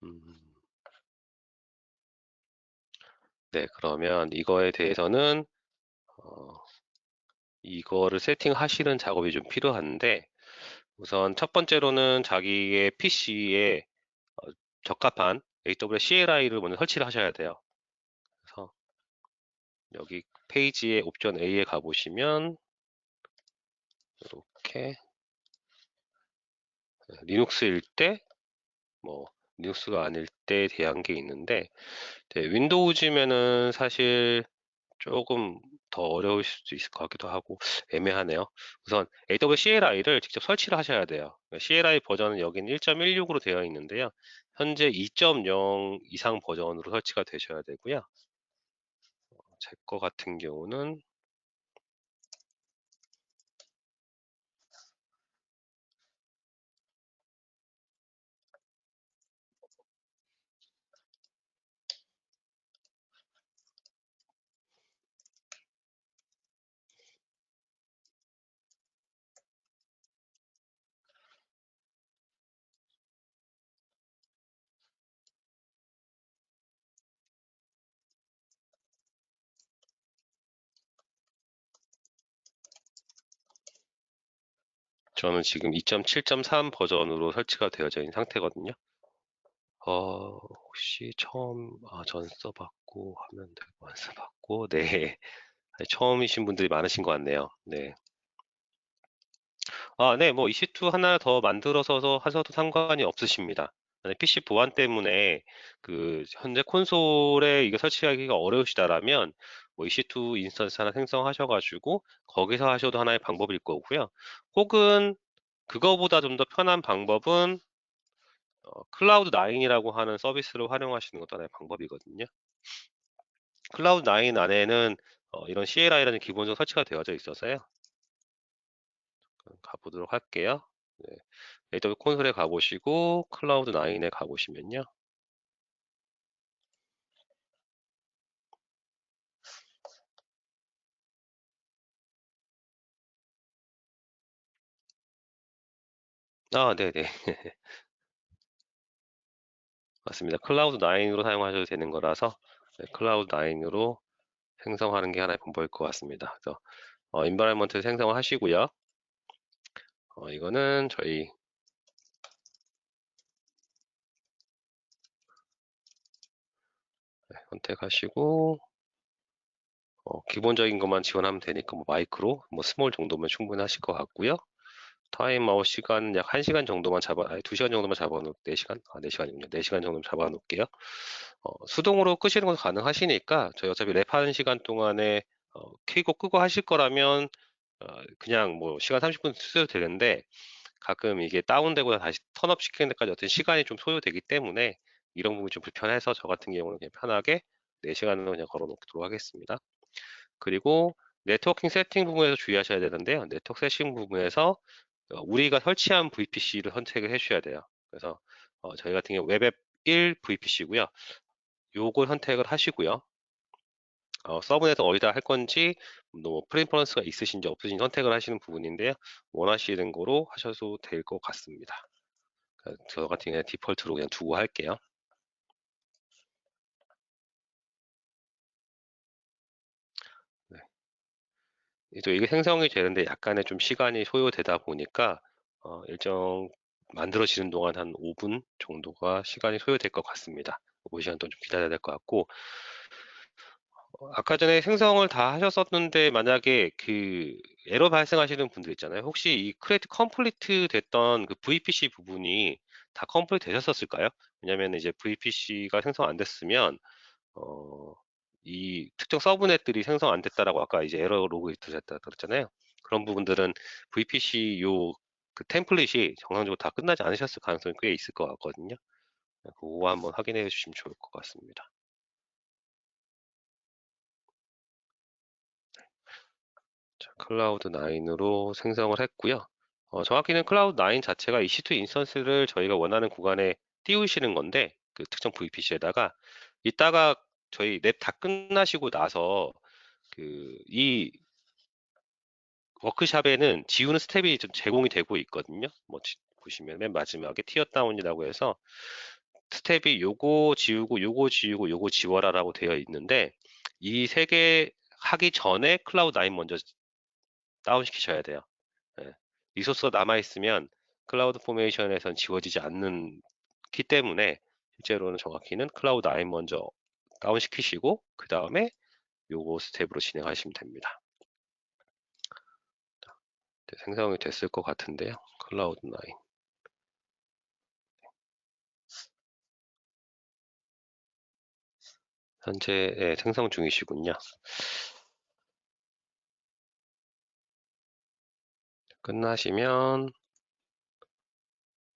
음, 네, 그러면 이거에 대해서는 어, 이거를 세팅하시는 작업이 좀 필요한데 우선 첫 번째로는 자기의 PC에 적합한 AWS CLI를 먼저 설치를 하셔야 돼요. 그래서 여기 페이지에 옵션 A에 가보시면 이렇게 리눅스일 때, 뭐 리눅스가 아닐 때에 대한 게 있는데 네, 윈도우즈면은 사실 조금 더 어려울 수도 있을 것 같기도 하고 애매하네요. 우선 AWS CLI를 직접 설치를 하셔야 돼요. CLI 버전은 여기는 1.16으로 되어 있는데요. 현재 2.0 이상 버전으로 설치가 되셔야 되고요. 제 거 같은 경우는 저는 지금 2.7.3 버전으로 설치가 되어져 있는 상태거든요. 혹시 전 써봤고 하면 되고 안 써봤고, 네. 처음이신 분들이 많으신 것 같네요. 네. 네, 뭐 EC2 하나 더 만들어서 하셔도 상관이 없으십니다. PC 보안 때문에 그 현재 콘솔에 이거 설치하기가 어려우시다라면 뭐 EC2 인스턴스 하나 생성하셔가지고 거기서 하셔도 하나의 방법일 거고요. 혹은 그거보다 좀 더 편한 방법은 클라우드 9이라고 하는 서비스를 활용하시는 것도 하나의 방법이거든요. 클라우드 9 안에는 이런 CLI라는 기본적으로 설치가 되어져 있어서요. 가보도록 할게요. 네. AWS 콘솔에 가보시고 클라우드 9에 가보시면요. 네네. 맞습니다. 클라우드 9으로 사용하셔도 되는 거라서 네, 클라우드 9으로 생성하는 게 하나의 방법일 것 같습니다. 그래서 인바이러먼트 생성을 하시고요. 이거는 저희 선택하시고 기본적인 것만 지원하면 되니까 뭐 마이크로, 뭐 스몰 정도면 충분하실 것 같고요. 타임아웃 시간 약 1시간 정도만 2시간 정도만 잡아놓, 4시간? 4시간이군요. 4시간 정도 잡아놓을게요. 수동으로 끄시는 건 가능하시니까, 저희 어차피 랩하는 시간 동안에, 켜고 끄고 하실 거라면, 그냥 뭐 시간 30분 쓰셔도 되는데, 가끔 이게 다운되고 다시 턴업 시키는 데까지 어떤 시간이 좀 소요되기 때문에, 이런 부분이 좀 불편해서 저 같은 경우는 그냥 편하게 4시간은 그냥 걸어놓도록 하겠습니다. 그리고 네트워킹 세팅 부분에서 주의하셔야 되는데요. 네트워크 세팅 부분에서 우리가 설치한 VPC를 선택을 해주셔야 돼요. 그래서 저희 같은 경우 웹앱 1 VPC고요. 요걸 선택을 하시고요. 서브넷은 어디다 할 건지 뭐 프리퍼런스가 있으신지 없으신지 선택을 하시는 부분인데요. 원하시는 거로 하셔도 될 것 같습니다. 저 같은 경우에 디폴트로 그냥 두고 할게요. 네. 또 이게 생성이 되는데 약간의 좀 시간이 소요되다 보니까 일정 만들어지는 동안 한 5분 정도가 시간이 소요될 것 같습니다. 5시간 동안 좀 기다려야 될 것 같고 아까 전에 생성을 다 하셨었는데 만약에 그 에러 발생하시는 분들 있잖아요. 혹시 이 크레이트 컴플리트 됐던 그 VPC 부분이 다 컴플리트 되셨었을까요? 왜냐면 이제 VPC가 생성 안 됐으면 이 특정 서브넷들이 생성 안 됐다라고 아까 이제 에러 로그 있으셨다 그랬잖아요. 그런 부분들은 VPC 그 템플릿이 정상적으로 다 끝나지 않으셨을 가능성이 꽤 있을 것 같거든요. 그거 한번 확인해 주시면 좋을 것 같습니다. 자, 클라우드 9으로 생성을 했고요. 정확히는 클라우드 9 자체가 EC2 인스턴스를 저희가 원하는 구간에 띄우시는 건데 그 특정 VPC에다가 이따가 저희 랩 다 끝나시고 나서 이 워크샵에는 지우는 스텝이 좀 제공이 되고 있거든요. 뭐 보시면 맨 마지막에 티어 다운이라고 해서 스텝이 요거 지우고 요거 지우고 요거 지워라라고 되어 있는데 이 세 개 하기 전에 클라우드 9 먼저 다운 시키셔야 돼요. 예. 리소스가 남아있으면 클라우드 포메이션에선 지워지지 않는기 때문에 실제로는 정확히는 클라우드 9 먼저 다운 시키시고 그 다음에 요거 스텝으로 진행하시면 됩니다. 네, 생성이 됐을 것 같은데요. 클라우드 9. 현재 생성 중이시군요. 끝나시면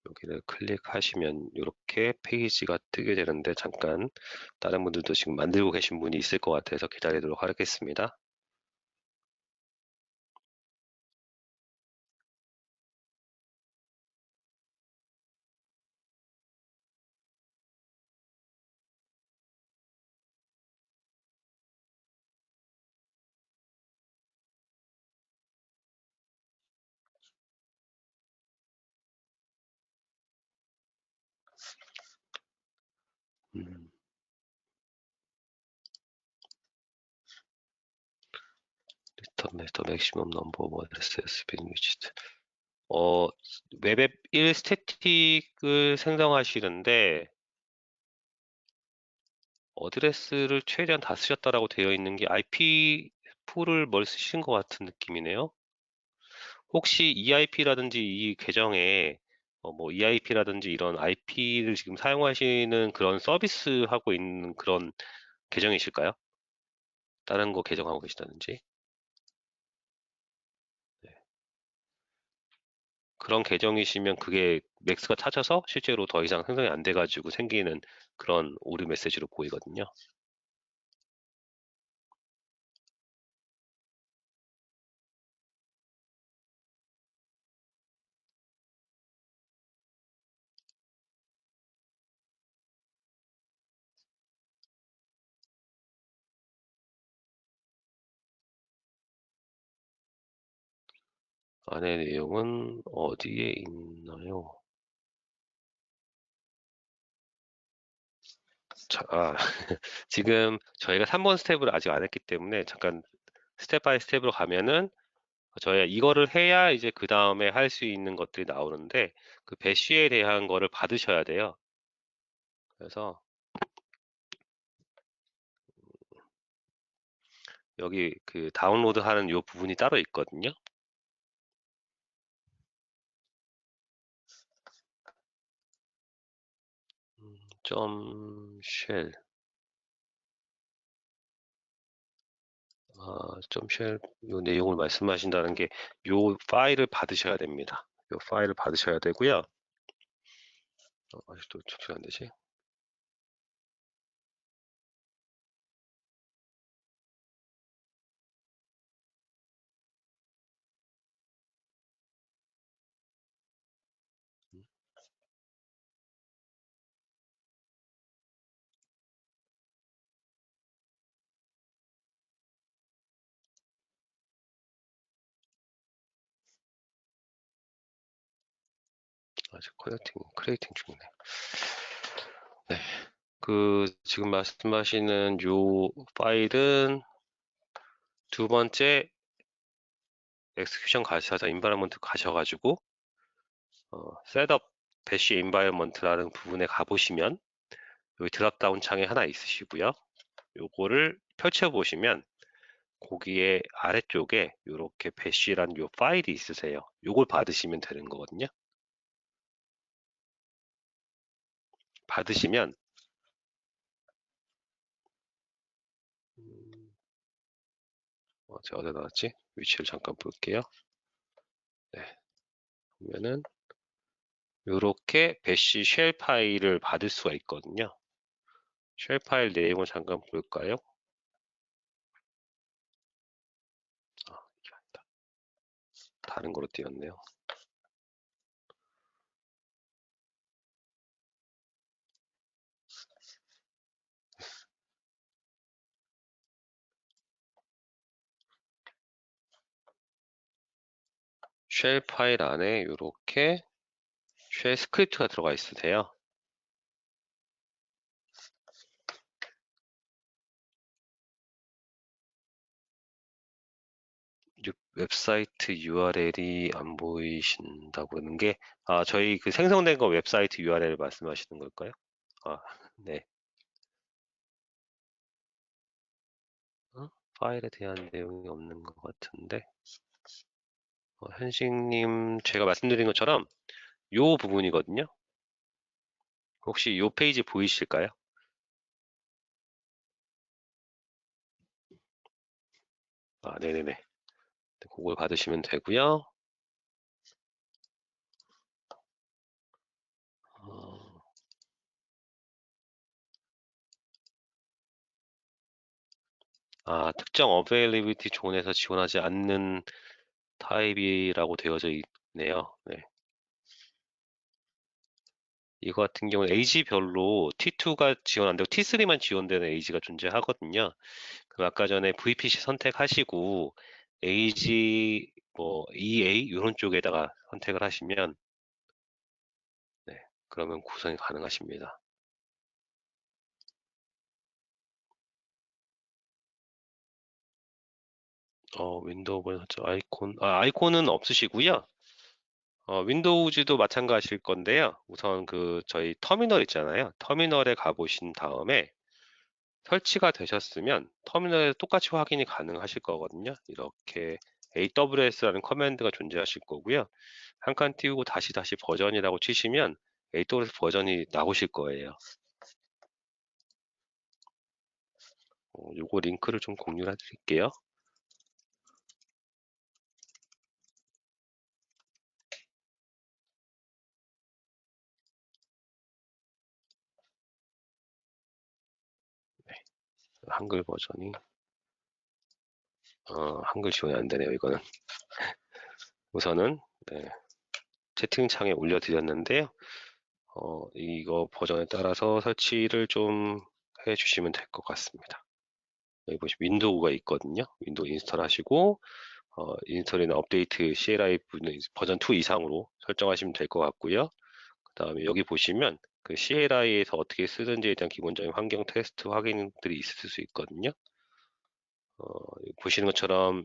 여기를 클릭하시면 이렇게 페이지가 뜨게 되는데 잠깐 다른 분들도 지금 만들고 계신 분이 있을 것 같아서 기다리도록 하겠습니다. 음, return the maximum number of addresses being used. 웹앱 1 스태틱을 생성하시는데 어드레스를 최대한 다 쓰셨다라고 되어 있는 게 IP 풀을 뭘 쓰신 것 같은 느낌이네요. 혹시 EIP라든지 이 계정에 뭐 EIP라든지 이런 IP를 지금 사용하시는 그런 서비스 하고 있는 그런 계정이실까요? 다른 거 계정하고 계시다든지. 네. 그런 계정이시면 그게 맥스가 찾아서 실제로 더 이상 생성이 안 돼가지고 생기는 그런 오류 메시지로 보이거든요. 안의 내용은 어디에 있나요? 자, 지금 저희가 3번 스텝을 아직 안 했기 때문에 잠깐 스텝 바이 스텝으로 가면은 저희가 이거를 해야 이제 그 다음에 할 수 있는 것들이 나오는데 그 배쉬에 대한 거를 받으셔야 돼요. 그래서 여기 그 다운로드 하는 요 부분이 따로 있거든요. 쉘 쉘 요 내용을 말씀하신다는 게 요 파일을 받으셔야 됩니다. 요 파일을 받으셔야 되고요. 아직도 접수가 안 되지? 아직 크리에이팅 중이네. 네. 지금 말씀하시는 요 파일은 두 번째 엑스큐션 가셔서 인바이러먼트 가셔가지고 셋업 배시 인바이러먼트라는 부분에 가보시면 여기 드랍다운 창에 하나 있으시고요. 요거를 펼쳐보시면 거기에 아래쪽에 이렇게 배시라는 요 파일이 있으세요. 요걸 받으시면 되는 거거든요. 받으시면 제가 어디다 놨지? 위치를 잠깐 볼게요. 네, 보면은 이렇게 배시 쉘 파일을 받을 수가 있거든요. 쉘 파일 내용을 잠깐 볼까요? 이게 아니다. 다른 거로 띄었네요. 쉘 파일 안에 이렇게 쉘 스크립트가 들어가 있으세요. 웹사이트 URL이 안 보이신다고 하는 게, 저희 그 생성된 거 웹사이트 URL 말씀하시는 걸까요? 네. 파일에 대한 내용이 없는 것 같은데, 현식님, 제가 말씀드린 것처럼 요 부분이거든요. 혹시 요 페이지 보이실까요? 네네네. 그걸 받으시면 되고요. 특정 어베일리비티 존에서 지원하지 않는 타입이라고 되어져 있네요. 네. 이거 같은 경우는 에이지별로 T2가 지원 안 되고 T3만 지원되는 에이지가 존재하거든요. 그럼 아까 전에 VPC 선택하시고 에이지 뭐 EA 이런 쪽에다가 선택을 하시면 네, 그러면 구성이 가능하십니다. 윈도우 버전 아이콘은 없으시고요. 윈도우즈도 마찬가지일 건데요. 우선 저희 터미널 있잖아요. 터미널에 가보신 다음에 설치가 되셨으면 터미널에 똑같이 확인이 가능하실 거거든요. 이렇게 AWS라는 커맨드가 존재하실 거고요. 한 칸 띄우고 다시 버전이라고 치시면 AWS 버전이 나오실 거예요. 요거 링크를 좀 공유를 해드릴게요. 네, 한글 버전이 한글 지원이 안 되네요. 이거는 우선은 네, 채팅창에 올려드렸는데요. 이거 버전에 따라서 설치를 좀 해주시면 될 것 같습니다. 여기 보시면 윈도우가 있거든요. 윈도우 인스톨 하시고 인스톨이나 업데이트 CLI 버전 2 이상으로 설정하시면 될 것 같고요. 그 다음에 여기 보시면 그 CLI에서 어떻게 쓰는지에 대한 기본적인 환경 테스트 확인들이 있을 수 있거든요. 보시는 것처럼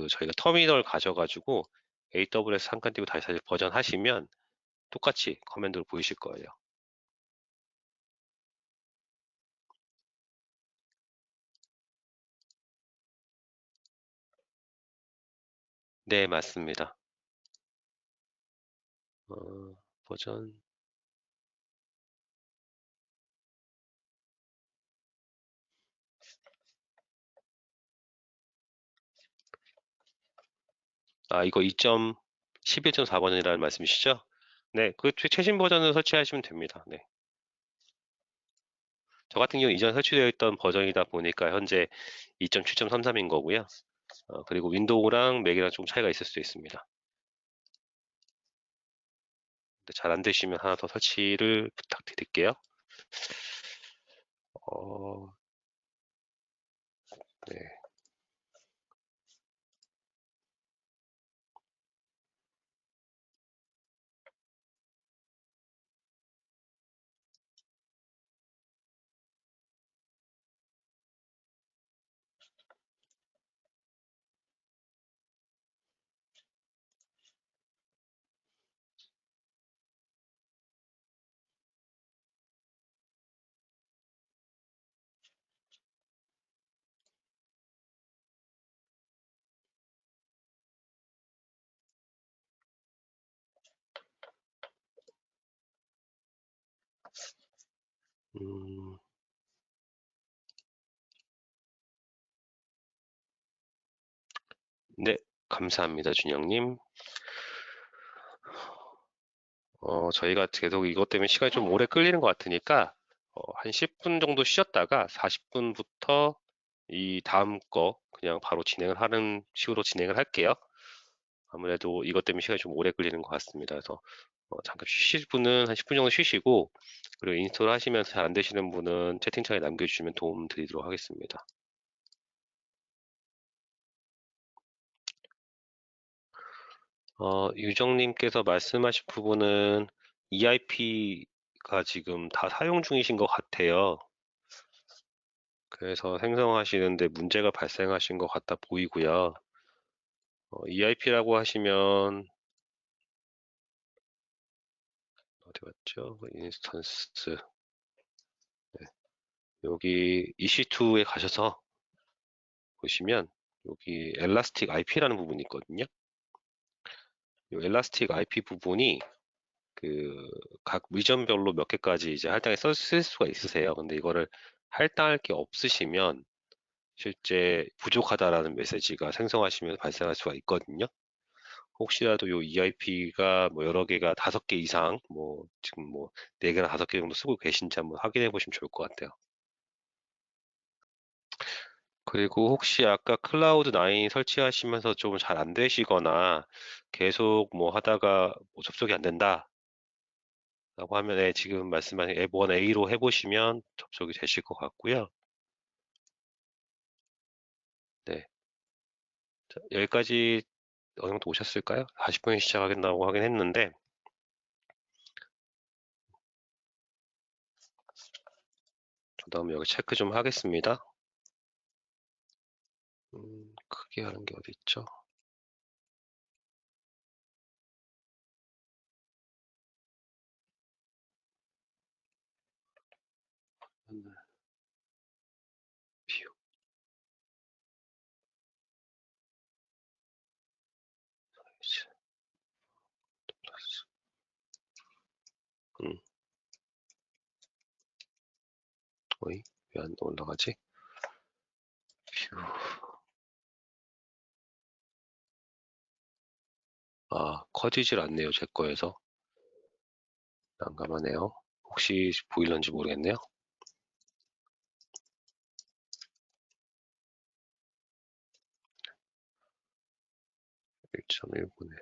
저희가 터미널 가셔가지고 AWS 한 칸 띄고 다시 버전 하시면 똑같이 커맨드로 보이실 거예요. 네, 맞습니다. 버전 이거 2.11.4버전이라는 말씀이시죠? 네, 그 최신 버전을 설치하시면 됩니다. 네. 저 같은 경우 이전 설치되어 있던 버전이다 보니까 현재 2.7.33인 거고요. 그리고 윈도우랑 맥이랑 좀 차이가 있을 수 있습니다. 잘 안 되시면 하나 더 설치를 부탁드릴게요. 네. 네, 감사합니다, 준영님. 저희가 계속 이것 때문에 시간이 좀 오래 끌리는 것 같으니까, 한 10분 정도 쉬었다가 40분부터 이 다음 거 그냥 바로 진행을 하는 식으로 진행을 할게요. 아무래도 이것 때문에 시간이 좀 오래 걸리는 것 같습니다. 그래서 잠깐 쉬실 분은 한 10분 정도 쉬시고, 그리고 인스톨 하시면서 잘 안 되시는 분은 채팅창에 남겨주시면 도움 드리도록 하겠습니다. 유정님께서 말씀하신 부분은 EIP가 지금 다 사용 중이신 것 같아요. 그래서 생성하시는데 문제가 발생하신 것 같아 보이고요. EIP라고 하시면 어디 갔죠? 인스턴스. 네. 여기 EC2에 가셔서 보시면 여기 엘라스틱 IP라는 부분이 있거든요. 이 엘라스틱 IP 부분이 그 각 리전별로 몇 개까지 이제 할당에 쓸 수가 있으세요. 근데 이거를 할당할 게 없으시면 실제 부족하다라는 메시지가 생성하시면 발생할 수가 있거든요. 혹시라도 이 EIP가 뭐 여러 개가 5개 이상, 뭐 지금 뭐 4개나 5개 정도 쓰고 계신지 한번 확인해 보시면 좋을 것 같아요. 그리고 혹시 아까 클라우드 9 설치하시면서 좀 잘 안 되시거나 계속 뭐 하다가 뭐 접속이 안 된다 라고 하면 지금 말씀하신 앱 1A로 해보시면 접속이 되실 것 같고요. 네. 자, 여기까지 어느 정도 오셨을까요? 40분에 시작하겠다고 하긴 했는데 그 다음에 여기 체크 좀 하겠습니다. 크게 하는 게 어디 있죠? 뷰. 음, 어이, 왜 안 올라가지? 뷰. 아, 커지질 않네요, 제 거에서. 난감하네요. 혹시 보일런지 모르겠네요. 1.1분에.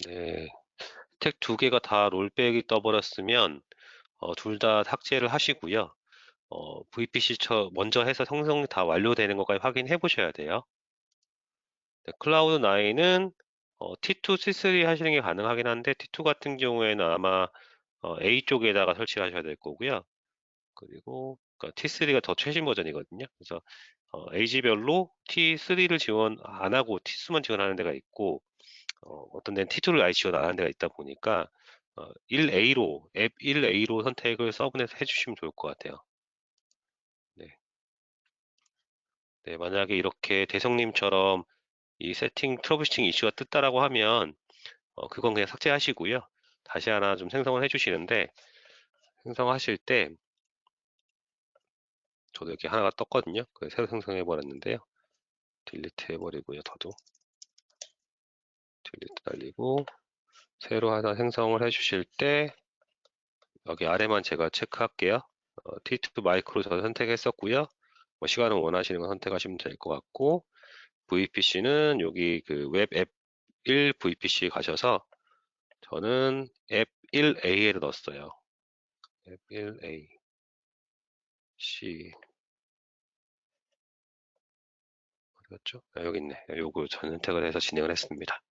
네. 텍 2개가 다 롤백이 떠버렸으면 둘 다 삭제를 하시고요. VPC 먼저 해서 생성이 다 완료되는 것까지 확인해 보셔야 돼요. 네, 클라우드 9은 T2, C3 하시는 게 가능하긴 한데 T2 같은 경우에는 아마 A 쪽에다가 설치를 하셔야 될 거고요. 그리고 그러니까 T3가 더 최신 버전이거든요. 그래서 AG별로 T3를 지원 안 하고 T2만 지원하는 데가 있고 어떤 데는 T2를 아예 지원 안 하는 데가 있다 보니까 1A로 앱 1A로 선택을 서브넷 해주시면 좋을 것 같아요. 네. 네, 만약에 이렇게 대성님처럼 이 세팅 트러블 슈팅 이슈가 떴다라고 하면 그건 그냥 삭제하시고요. 다시 하나 좀 생성을 해주시는데 생성하실 때 저도 이렇게 하나가 떴거든요. 새로 생성해 버렸는데요. 딜리트 해버리고요. 저도 딜리트 날리고 새로 하나 생성을 해주실 때 여기 아래만 제가 체크할게요. T2 마이크로 저는 선택했었고요. 뭐 시간을 원하시는 거 선택하시면 될 것 같고 VPC는 여기 그 웹 앱 1 VPC 가셔서 저는 앱 1A에 넣었어요. 앱 1A C 어디갔죠? 여기 있네. 요거 전 선택을 해서 진행을 했습니다.